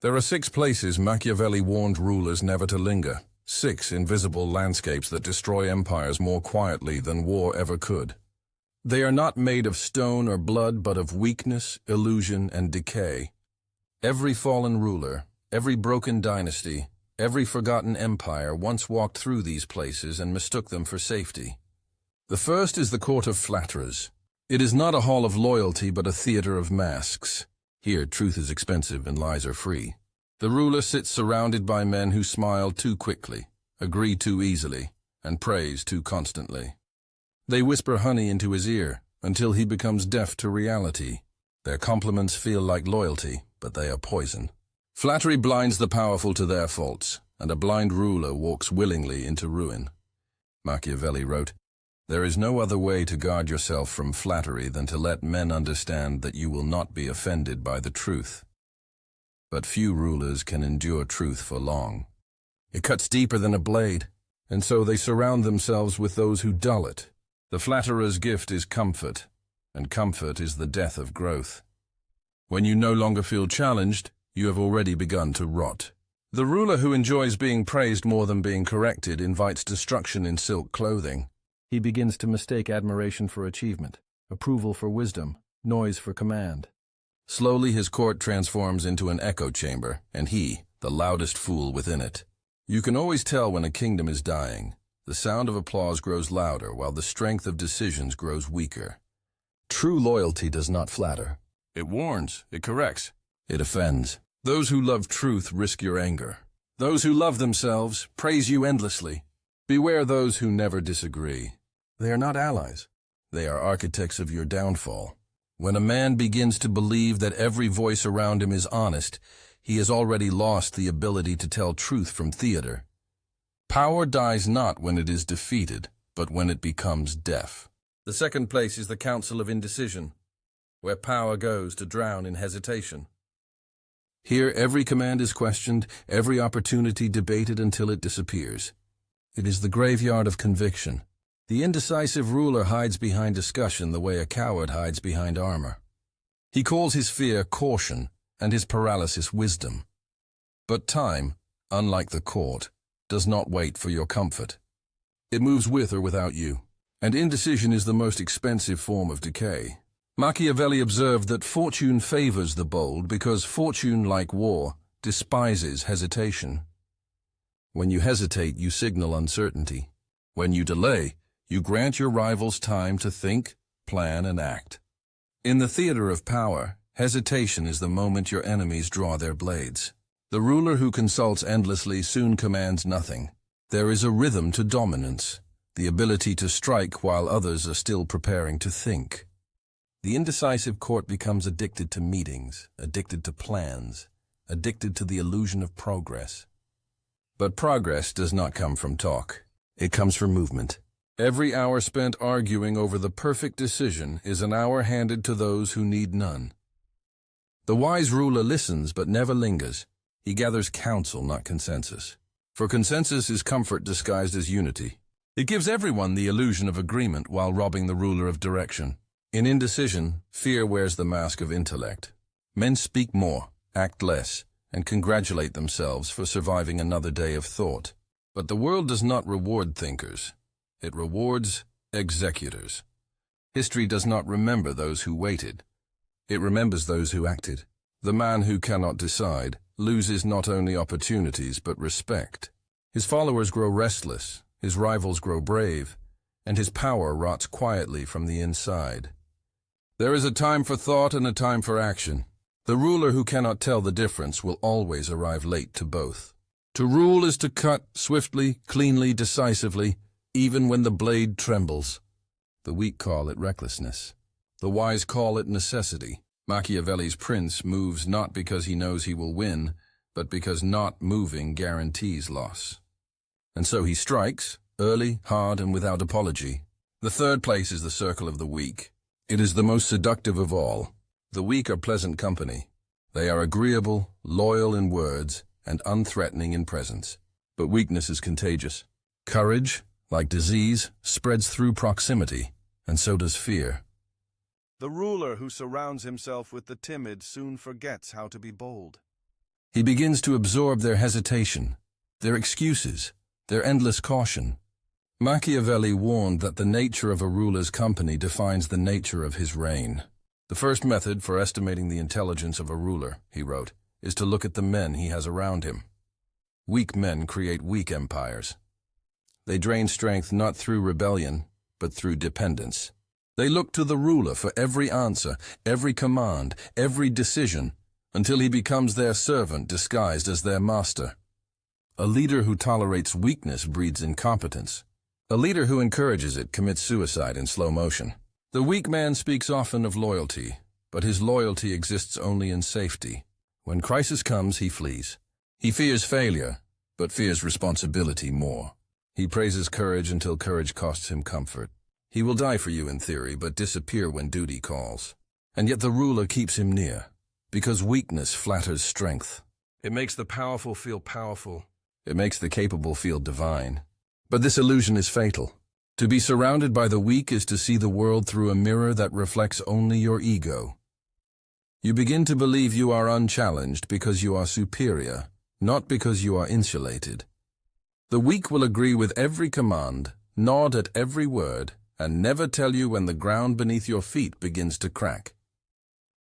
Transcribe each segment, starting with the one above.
There are 6 places Machiavelli warned rulers never to linger, 6 invisible landscapes that destroy empires more quietly than war ever could. They are not made of stone or blood, but of weakness, illusion, and decay. Every fallen ruler, every broken dynasty, every forgotten empire once walked through these places and mistook them for safety. The first is the court of flatterers. It is not a hall of loyalty, but a theater of masks. Here, truth is expensive and lies are free. The ruler sits surrounded by men who smile too quickly, agree too easily, and praise too constantly. They whisper honey into his ear until he becomes deaf to reality. Their compliments feel like loyalty, but they are poison. Flattery blinds the powerful to their faults, and a blind ruler walks willingly into ruin. Machiavelli wrote, "There is no other way to guard yourself from flattery than to let men understand that you will not be offended by the truth." But few rulers can endure truth for long. It cuts deeper than a blade, and so they surround themselves with those who dull it. The flatterer's gift is comfort, and comfort is the death of growth. When you no longer feel challenged, you have already begun to rot. The ruler who enjoys being praised more than being corrected invites destruction in silk clothing. He begins to mistake admiration for achievement, approval for wisdom, noise for command. Slowly his court transforms into an echo chamber, and he, the loudest fool within it. You can always tell when a kingdom is dying. The sound of applause grows louder, while the strength of decisions grows weaker. True loyalty does not flatter. It warns, it corrects, it offends. Those who love truth risk your anger. Those who love themselves praise you endlessly. Beware those who never disagree. They are not allies. They are architects of your downfall. When a man begins to believe that every voice around him is honest, he has already lost the ability to tell truth from theater. Power dies not when it is defeated, but when it becomes deaf. The second place is the Council of Indecision, where power goes to drown in hesitation. Here every command is questioned, every opportunity debated until it disappears. It is the graveyard of conviction. The indecisive ruler hides behind discussion the way a coward hides behind armor. He calls his fear caution and his paralysis wisdom. But time, unlike the court, does not wait for your comfort. It moves with or without you, and indecision is the most expensive form of decay. Machiavelli observed that fortune favors the bold because fortune, like war, despises hesitation. When you hesitate, you signal uncertainty. When you delay, you grant your rivals time to think, plan, and act. In the theater of power, hesitation is the moment your enemies draw their blades. The ruler who consults endlessly soon commands nothing. There is a rhythm to dominance, the ability to strike while others are still preparing to think. The indecisive court becomes addicted to meetings, addicted to plans, addicted to the illusion of progress. But progress does not come from talk. It comes from movement. Every hour spent arguing over the perfect decision is an hour handed to those who need none. The wise ruler listens but never lingers. He gathers counsel, not consensus. For consensus is comfort disguised as unity. It gives everyone the illusion of agreement while robbing the ruler of direction. In indecision, fear wears the mask of intellect. Men speak more, act less, and congratulate themselves for surviving another day of thought. But the world does not reward thinkers. It rewards executors. History does not remember those who waited. It remembers those who acted. The man who cannot decide loses not only opportunities but respect. His followers grow restless, his rivals grow brave, and his power rots quietly from the inside. There is a time for thought and a time for action. The ruler who cannot tell the difference will always arrive late to both. To rule is to cut swiftly, cleanly, decisively, even when the blade trembles. The weak call it recklessness. The wise call it necessity. Machiavelli's prince moves not because he knows he will win, but because not moving guarantees loss. And so he strikes, early, hard, and without apology. The third place is the circle of the weak. It is the most seductive of all. The weak are pleasant company. They are agreeable, loyal in words, and unthreatening in presence. But weakness is contagious. Courage, like disease, spreads through proximity, and so does fear. The ruler who surrounds himself with the timid soon forgets how to be bold. He begins to absorb their hesitation, their excuses, their endless caution. Machiavelli warned that the nature of a ruler's company defines the nature of his reign. The first method for estimating the intelligence of a ruler, he wrote, is to look at the men he has around him. Weak men create weak empires. They drain strength not through rebellion, but through dependence. They look to the ruler for every answer, every command, every decision, until he becomes their servant disguised as their master. A leader who tolerates weakness breeds incompetence. A leader who encourages it commits suicide in slow motion. The weak man speaks often of loyalty, but his loyalty exists only in safety. When crisis comes, he flees. He fears failure, but fears responsibility more. He praises courage until courage costs him comfort. He will die for you in theory, but disappear when duty calls. And yet the ruler keeps him near, because weakness flatters strength. It makes the powerful feel powerful. It makes the capable feel divine. But this illusion is fatal. To be surrounded by the weak is to see the world through a mirror that reflects only your ego. You begin to believe you are unchallenged because you are superior, not because you are insulated. The weak will agree with every command, nod at every word, and never tell you when the ground beneath your feet begins to crack.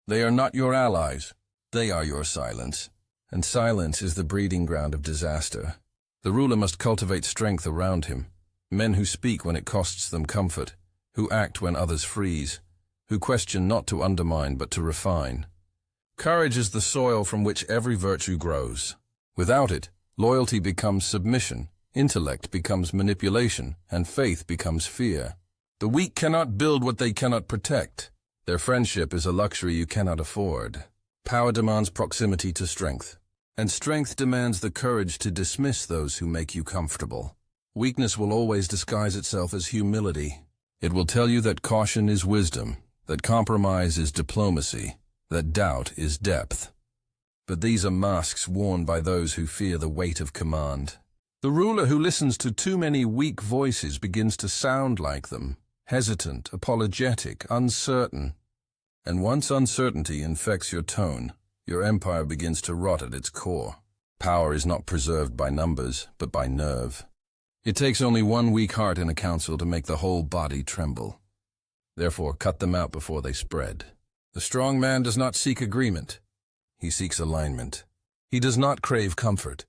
They are not your allies. They are your silence. And silence is the breeding ground of disaster. The ruler must cultivate strength around him, men who speak when it costs them comfort, who act when others freeze, who question not to undermine but to refine. Courage is the soil from which every virtue grows. Without it, loyalty becomes submission, intellect becomes manipulation, and faith becomes fear. The weak cannot build what they cannot protect. Their friendship is a luxury you cannot afford. Power demands proximity to strength. And strength demands the courage to dismiss those who make you comfortable. Weakness will always disguise itself as humility. It will tell you that caution is wisdom, that compromise is diplomacy, that doubt is depth. But these are masks worn by those who fear the weight of command. The ruler who listens to too many weak voices begins to sound like them, hesitant, apologetic, uncertain. And once uncertainty infects your tone, your empire begins to rot at its core. Power is not preserved by numbers, but by nerve. It takes only one weak heart in a council to make the whole body tremble. Therefore, cut them out before they spread. The strong man does not seek agreement. He seeks alignment. He does not crave comfort.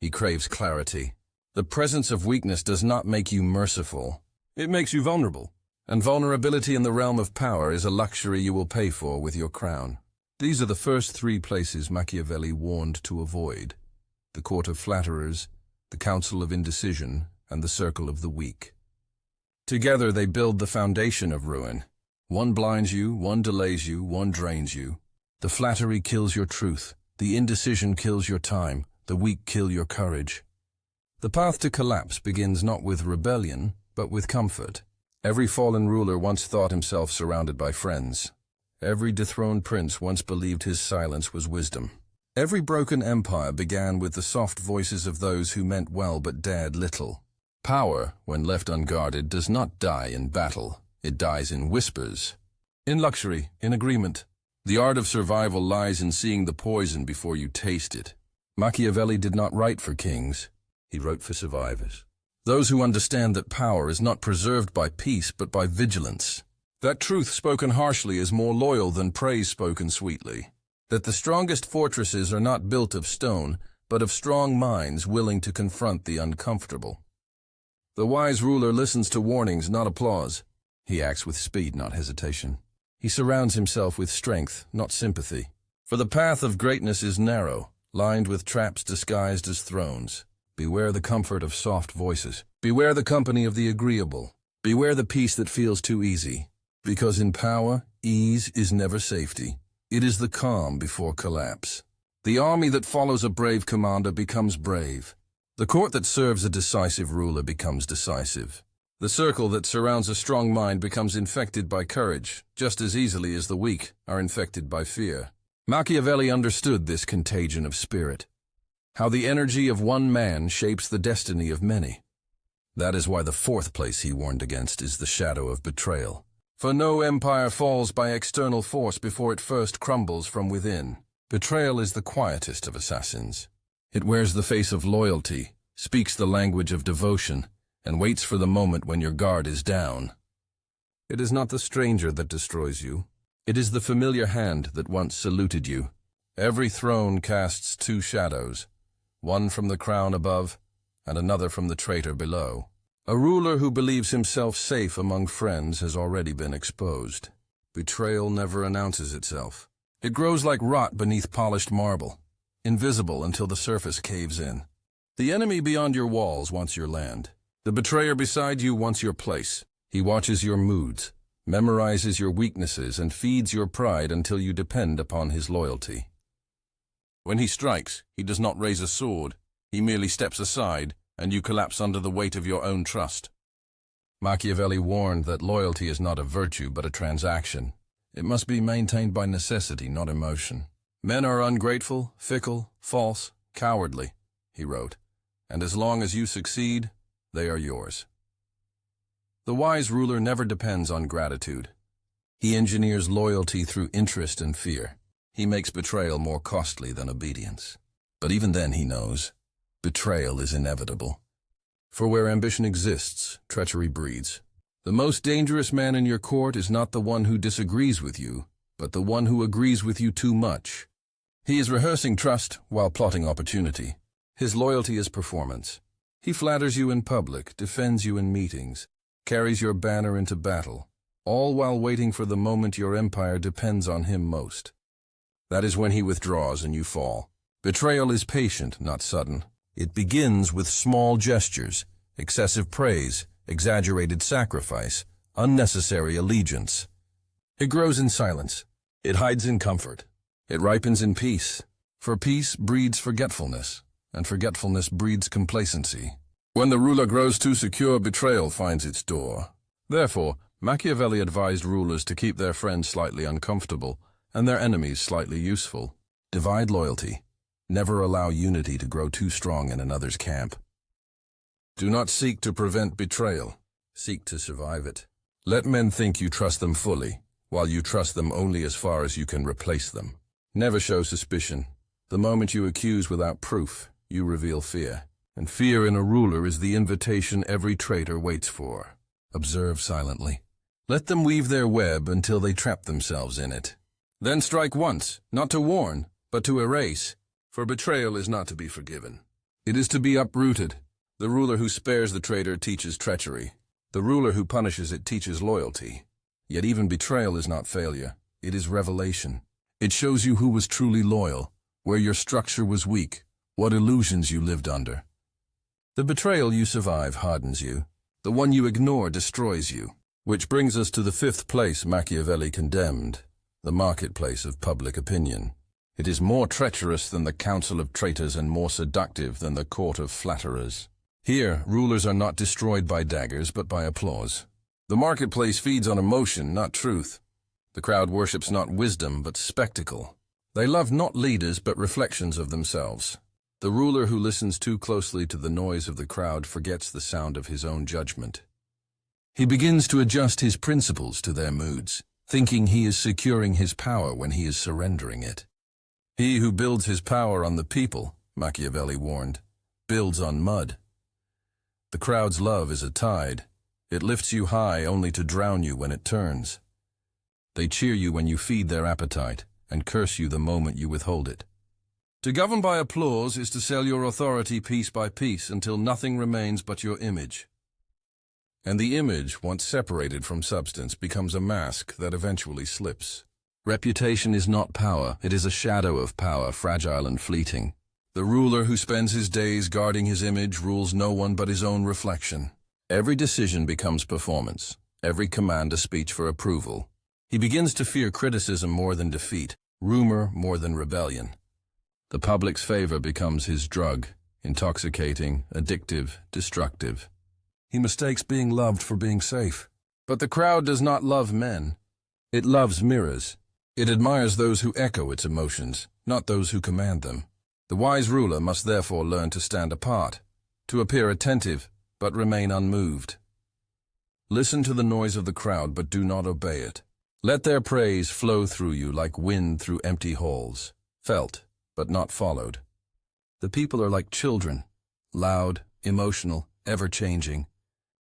He craves clarity. The presence of weakness does not make you merciful. It makes you vulnerable. And vulnerability in the realm of power is a luxury you will pay for with your crown. These are the first three places Machiavelli warned to avoid: the court of flatterers, the council of indecision, and the circle of the weak. Together they build the foundation of ruin. One blinds you, one delays you, one drains you. The flattery kills your truth, the indecision kills your time, the weak kill your courage. The path to collapse begins not with rebellion, but with comfort. Every fallen ruler once thought himself surrounded by friends. Every dethroned prince once believed his silence was wisdom. Every broken empire began with the soft voices of those who meant well but dared little. Power, when left unguarded, does not die in battle. It dies in whispers. In luxury, in agreement. The art of survival lies in seeing the poison before you taste it. Machiavelli did not write for kings. He wrote for survivors. Those who understand that power is not preserved by peace but by vigilance. That truth spoken harshly is more loyal than praise spoken sweetly. That the strongest fortresses are not built of stone, but of strong minds willing to confront the uncomfortable. The wise ruler listens to warnings, not applause. He acts with speed, not hesitation. He surrounds himself with strength, not sympathy. For the path of greatness is narrow, lined with traps disguised as thrones. Beware the comfort of soft voices. Beware the company of the agreeable. Beware the peace that feels too easy. Because in power, ease is never safety. It is the calm before collapse. The army that follows a brave commander becomes brave. The court that serves a decisive ruler becomes decisive. The circle that surrounds a strong mind becomes infected by courage, just as easily as the weak are infected by fear. Machiavelli understood this contagion of spirit. How the energy of one man shapes the destiny of many. That is why the fourth place he warned against is the shadow of betrayal. For no empire falls by external force before it first crumbles from within. Betrayal is the quietest of assassins. It wears the face of loyalty, speaks the language of devotion, and waits for the moment when your guard is down. It is not the stranger that destroys you. It is the familiar hand that once saluted you. Every throne casts two shadows, one from the crown above and another from the traitor below. A ruler who believes himself safe among friends has already been exposed. Betrayal never announces itself. It grows like rot beneath polished marble, invisible until the surface caves in. The enemy beyond your walls wants your land. The betrayer beside you wants your place. He watches your moods, memorizes your weaknesses, and feeds your pride until you depend upon his loyalty. When he strikes, he does not raise a sword. He merely steps aside, and you collapse under the weight of your own trust. Machiavelli warned that loyalty is not a virtue but a transaction. It must be maintained by necessity, not emotion. Men are ungrateful, fickle, false, cowardly, he wrote, and as long as you succeed, they are yours. The wise ruler never depends on gratitude. He engineers loyalty through interest and fear. He makes betrayal more costly than obedience. But even then he knows, betrayal is inevitable. For where ambition exists, treachery breeds. The most dangerous man in your court is not the one who disagrees with you, but the one who agrees with you too much. He is rehearsing trust while plotting opportunity. His loyalty is performance. He flatters you in public, defends you in meetings, carries your banner into battle, all while waiting for the moment your empire depends on him most. That is when he withdraws and you fall. Betrayal is patient, not sudden. It begins with small gestures, excessive praise, exaggerated sacrifice, unnecessary allegiance. It grows in silence. It hides in comfort. It ripens in peace. For peace breeds forgetfulness, and forgetfulness breeds complacency. When the ruler grows too secure, betrayal finds its door. Therefore, Machiavelli advised rulers to keep their friends slightly uncomfortable and their enemies slightly useful. Divide loyalty. Never allow unity to grow too strong in another's camp. Do not seek to prevent betrayal. Seek to survive it. Let men think you trust them fully, while you trust them only as far as you can replace them. Never show suspicion. The moment you accuse without proof, you reveal fear. And fear in a ruler is the invitation every traitor waits for. Observe silently. Let them weave their web until they trap themselves in it. Then strike once, not to warn, but to erase. For betrayal is not to be forgiven. It is to be uprooted. The ruler who spares the traitor teaches treachery. The ruler who punishes it teaches loyalty. Yet even betrayal is not failure. It is revelation. It shows you who was truly loyal, where your structure was weak, what illusions you lived under. The betrayal you survive hardens you. The one you ignore destroys you. Which brings us to the fifth place Machiavelli condemned, the marketplace of public opinion. It is more treacherous than the council of traitors and more seductive than the court of flatterers. Here, rulers are not destroyed by daggers, but by applause. The marketplace feeds on emotion, not truth. The crowd worships not wisdom, but spectacle. They love not leaders, but reflections of themselves. The ruler who listens too closely to the noise of the crowd forgets the sound of his own judgment. He begins to adjust his principles to their moods, thinking he is securing his power when he is surrendering it. He who builds his power on the people, Machiavelli warned, builds on mud. The crowd's love is a tide. It lifts you high only to drown you when it turns. They cheer you when you feed their appetite, and curse you the moment you withhold it. To govern by applause is to sell your authority piece by piece until nothing remains but your image. And the image, once separated from substance, becomes a mask that eventually slips. Reputation is not power, it is a shadow of power, fragile and fleeting. The ruler who spends his days guarding his image rules no one but his own reflection. Every decision becomes performance, every command a speech for approval. He begins to fear criticism more than defeat, rumor more than rebellion. The public's favor becomes his drug, intoxicating, addictive, destructive. He mistakes being loved for being safe. But the crowd does not love men. It loves mirrors. It admires those who echo its emotions, not those who command them. The wise ruler must therefore learn to stand apart, to appear attentive, but remain unmoved. Listen to the noise of the crowd, but do not obey it. Let their praise flow through you like wind through empty halls. felt, but not followed. The people are like children, loud, emotional, ever-changing.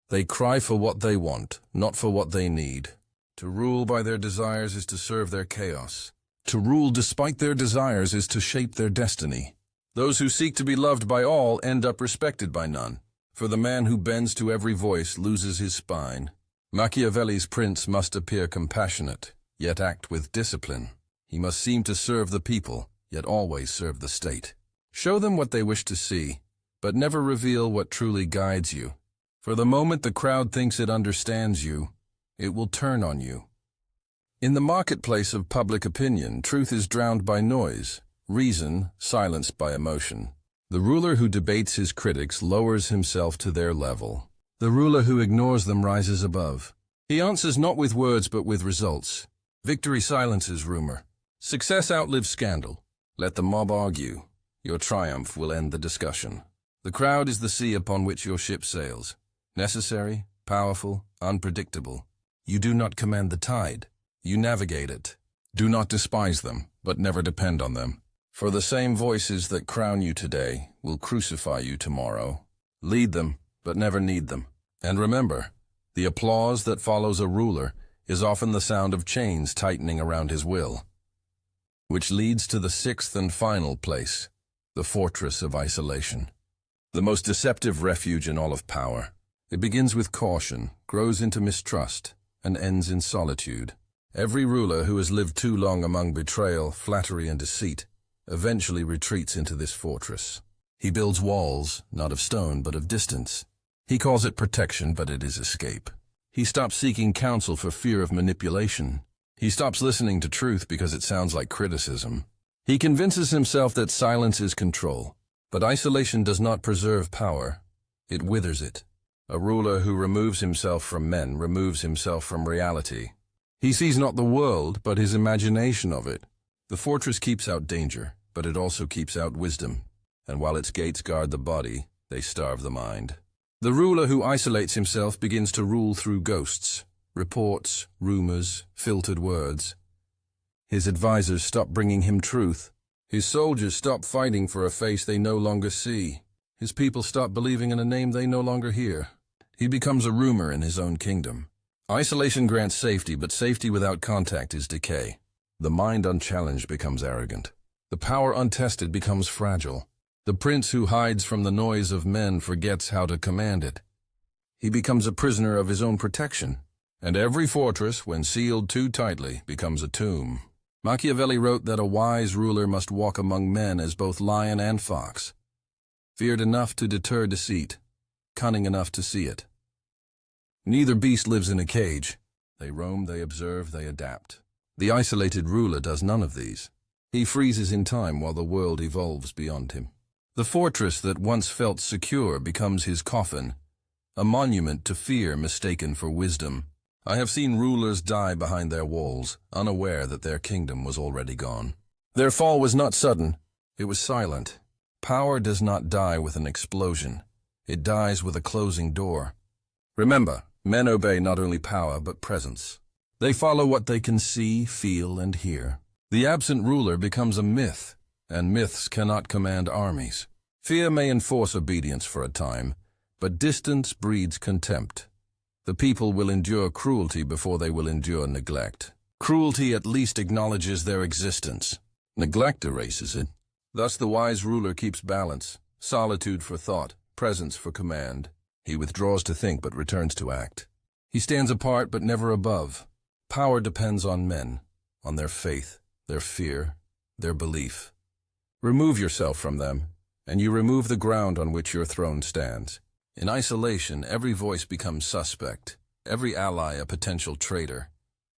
They cry for what they want, not for what they need. To rule by their desires is to serve their chaos. To rule despite their desires is to shape their destiny. Those who seek to be loved by all end up respected by none. For the man who bends to every voice loses his spine. Machiavelli's prince must appear compassionate, yet act with discipline. He must seem to serve the people, yet always serve the state. Show them what they wish to see, but never reveal what truly guides you. For the moment the crowd thinks it understands you, it will turn on you. In the marketplace of public opinion, truth is drowned by noise, reason silenced by emotion. The ruler who debates his critics lowers himself to their level. The ruler who ignores them rises above. He answers not with words but with results. Victory silences rumor. Success outlives scandal. Let the mob argue. Your triumph will end the discussion. The crowd is the sea upon which your ship sails. Necessary, powerful, unpredictable. You do not command the tide. You navigate it. Do not despise them, but never depend on them. For the same voices that crown you today will crucify you tomorrow. Lead them, but never need them. And remember, the applause that follows a ruler is often the sound of chains tightening around his will. Which leads to the sixth and final place, the fortress of isolation. The most deceptive refuge in all of power. It begins with caution, grows into mistrust, and ends in solitude. Every ruler who has lived too long among betrayal, flattery, and deceit eventually retreats into this fortress. He builds walls, not of stone, but of distance. He calls it protection, but it is escape. He stops seeking counsel for fear of manipulation. He stops listening to truth because it sounds like criticism. He convinces himself that silence is control. But isolation does not preserve power. It withers it. A ruler who removes himself from men removes himself from reality. He sees not the world, but his imagination of it. The fortress keeps out danger, but it also keeps out wisdom. And while its gates guard the body, they starve the mind. The ruler who isolates himself begins to rule through ghosts, reports, rumors, filtered words. His advisors stop bringing him truth. His soldiers stop fighting for a face they no longer see. His people stop believing in a name they no longer hear. He becomes a rumor in his own kingdom. Isolation grants safety, but safety without contact is decay. The mind unchallenged becomes arrogant. The power untested becomes fragile. The prince who hides from the noise of men forgets how to command it. He becomes a prisoner of his own protection. And every fortress, when sealed too tightly, becomes a tomb. Machiavelli wrote that a wise ruler must walk among men as both lion and fox, feared enough to deter deceit, cunning enough to see it. Neither beast lives in a cage. They roam, they observe, they adapt. The isolated ruler does none of these. He freezes in time while the world evolves beyond him. The fortress that once felt secure becomes his coffin, a monument to fear mistaken for wisdom. I have seen rulers die behind their walls, unaware that their kingdom was already gone. Their fall was not sudden, it was silent. Power does not die with an explosion. It dies with a closing door. Remember, men obey not only power but presence. They follow what they can see, feel, and hear. The absent ruler becomes a myth, and myths cannot command armies. Fear may enforce obedience for a time, but distance breeds contempt. The people will endure cruelty before they will endure neglect. Cruelty at least acknowledges their existence. Neglect erases it. Thus the wise ruler keeps balance, solitude for thought, presence for command. He withdraws to think but returns to act. He stands apart but never above. Power depends on men, on their faith, their fear, their belief. Remove yourself from them, and you remove the ground on which your throne stands. In isolation, every voice becomes suspect, every ally a potential traitor.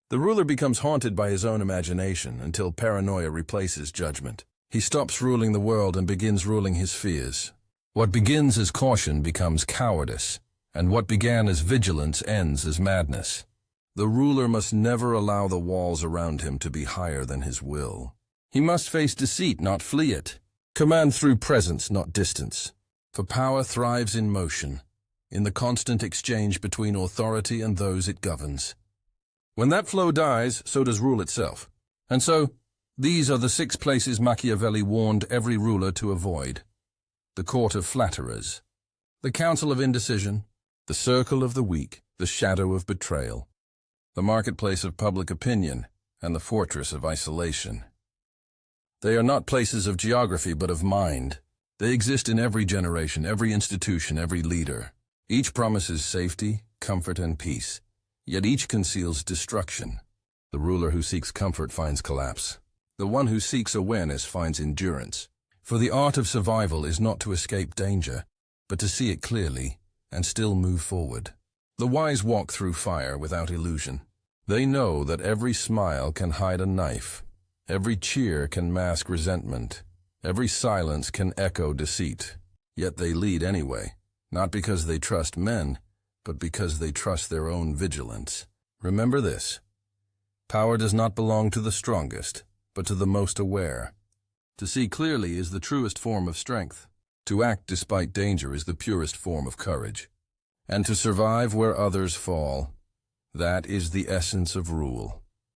The ruler becomes haunted by his own imagination until paranoia replaces judgment. He stops ruling the world and begins ruling his fears. What begins as caution becomes cowardice, and what began as vigilance ends as madness. The ruler must never allow the walls around him to be higher than his will. He must face deceit, not flee it. Command through presence, not distance. For power thrives in motion, in the constant exchange between authority and those it governs. When that flow dies, so does rule itself. And so, These are the 6 places Machiavelli warned every ruler to avoid. The court of flatterers, the council of indecision, the circle of the weak, the shadow of betrayal, the marketplace of public opinion, and the fortress of isolation. They are not places of geography but of mind. They exist in every generation, every institution, every leader. Each promises safety, comfort, and peace, yet each conceals destruction. The ruler who seeks comfort finds collapse. The one who seeks awareness finds endurance. For the art of survival is not to escape danger, but to see it clearly and still move forward. The wise walk through fire without illusion. They know that every smile can hide a knife, every cheer can mask resentment, every silence can echo deceit. Yet they lead anyway, not because they trust men, but because they trust their own vigilance. Remember this: power does not belong to the strongest, but to the most aware. To see clearly is the truest form of strength. To act despite danger is the purest form of courage. And to survive where others fall, that is the essence of rule.